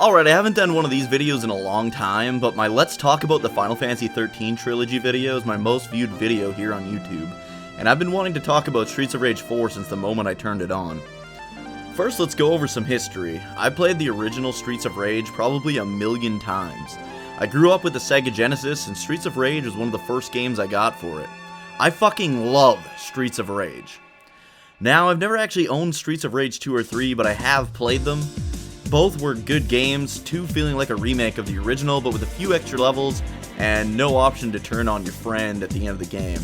Alright, I haven't done one of these videos in a long time, but my Let's Talk About the Final Fantasy XIII Trilogy video is my most viewed video here on YouTube, and I've been wanting to talk about Streets of Rage 4 since the moment I turned it on. First, let's go over some history. I played the original Streets of Rage probably a million times. I grew up with the Sega Genesis, and Streets of Rage was one of the first games I got for it. I fucking love Streets of Rage. Now, I've never actually owned Streets of Rage 2 or 3, but I have played them. Both were good games, 2 feeling like a remake of the original, but with a few extra levels, and no option to turn on your friend at the end of the game.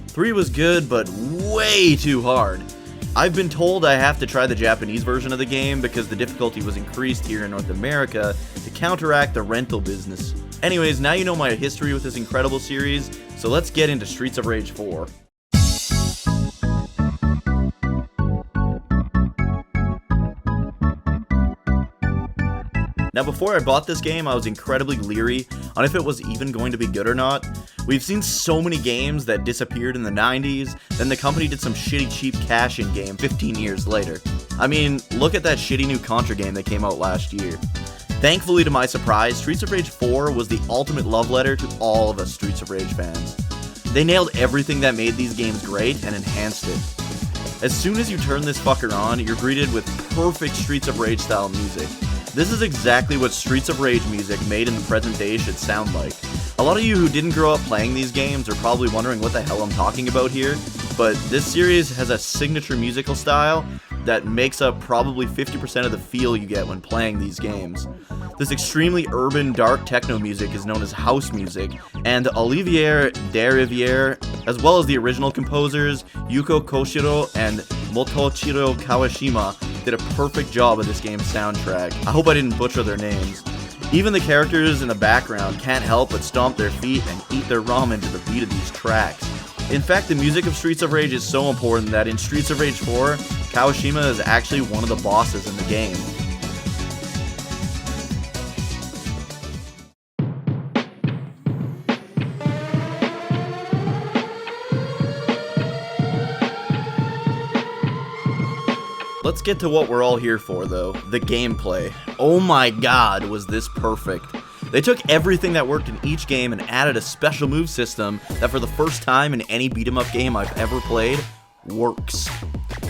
3 was good, but way too hard. I've been told I have to try the Japanese version of the game because the difficulty was increased here in North America to counteract the rental business. Anyways, now you know my history with this incredible series, so let's get into Streets of Rage 4. Now, before I bought this game, I was incredibly leery on if it was even going to be good or not. We've seen so many games that disappeared in the 90s, then the company did some shitty cheap cash-in game 15 years later. I mean, look at that shitty new Contra game that came out last year. Thankfully, to my surprise, Streets of Rage 4 was the ultimate love letter to all of us Streets of Rage fans. They nailed everything that made these games great and enhanced it. As soon as you turn this fucker on, you're greeted with perfect Streets of Rage style music. This is exactly what Streets of Rage music made in the present day should sound like. A lot of you who didn't grow up playing these games are probably wondering what the hell I'm talking about here, but this series has a signature musical style that makes up probably 50% of the feel you get when playing these games. This extremely urban, dark techno music is known as house music, and Olivier Derivière, as well as the original composers, Yuko Koshiro and Motochiro Kawashima, did a perfect job of this game's soundtrack. I hope I didn't butcher their names. Even the characters in the background can't help but stomp their feet and eat their ramen to the beat of these tracks. In fact, the music of Streets of Rage is so important that in Streets of Rage 4, Kawashima is actually one of the bosses in the game. Let's get to what we're all here for, though, the gameplay. Oh my god, was this perfect. They took everything that worked in each game and added a special move system that for the first time in any beat-em-up game I've ever played, works.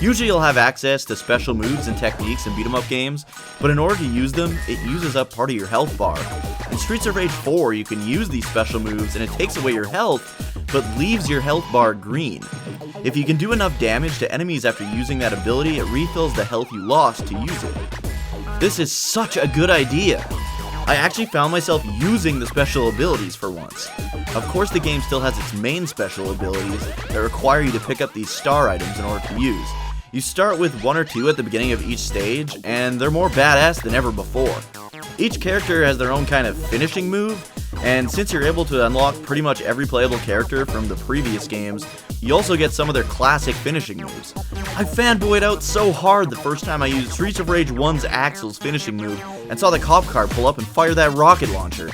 Usually you'll have access to special moves and techniques in beat-em-up games, but in order to use them, it uses up part of your health bar. In Streets of Rage 4, you can use these special moves and it takes away your health, but leaves your health bar green. If you can do enough damage to enemies after using that ability, it refills the health you lost to use it. This is such a good idea! I actually found myself using the special abilities for once. Of course, the game still has its main special abilities that require you to pick up these star items in order to use. You start with 1 or 2 at the beginning of each stage, and they're more badass than ever before. Each character has their own kind of finishing move, and since you're able to unlock pretty much every playable character from the previous games, you also get some of their classic finishing moves. I fanboyed out so hard the first time I used Streets of Rage 1's Axel's finishing move and saw the cop car pull up and fire that rocket launcher.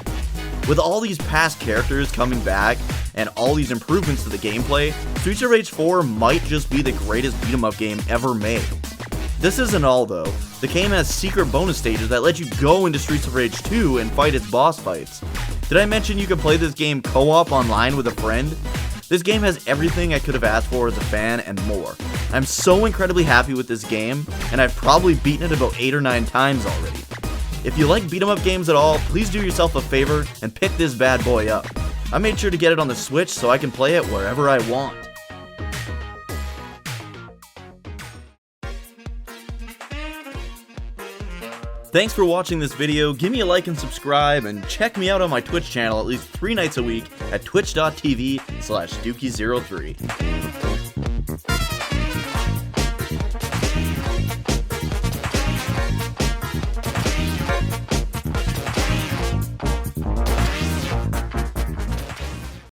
With all these past characters coming back and all these improvements to the gameplay, Streets of Rage 4 might just be the greatest beat-em-up game ever made. This isn't all though. The game has secret bonus stages that let you go into Streets of Rage 2 and fight its boss fights. Did I mention you can play this game co-op online with a friend? This game has everything I could have asked for as a fan and more. I'm so incredibly happy with this game, and I've probably beaten it about 8 or 9 times already. If you like beat-em-up games at all, please do yourself a favor and pick this bad boy up. I made sure to get it on the Switch so I can play it wherever I want. Thanks for watching this video, give me a like and subscribe, and check me out on my Twitch channel at least 3 nights a week at twitch.tv/Dookie03.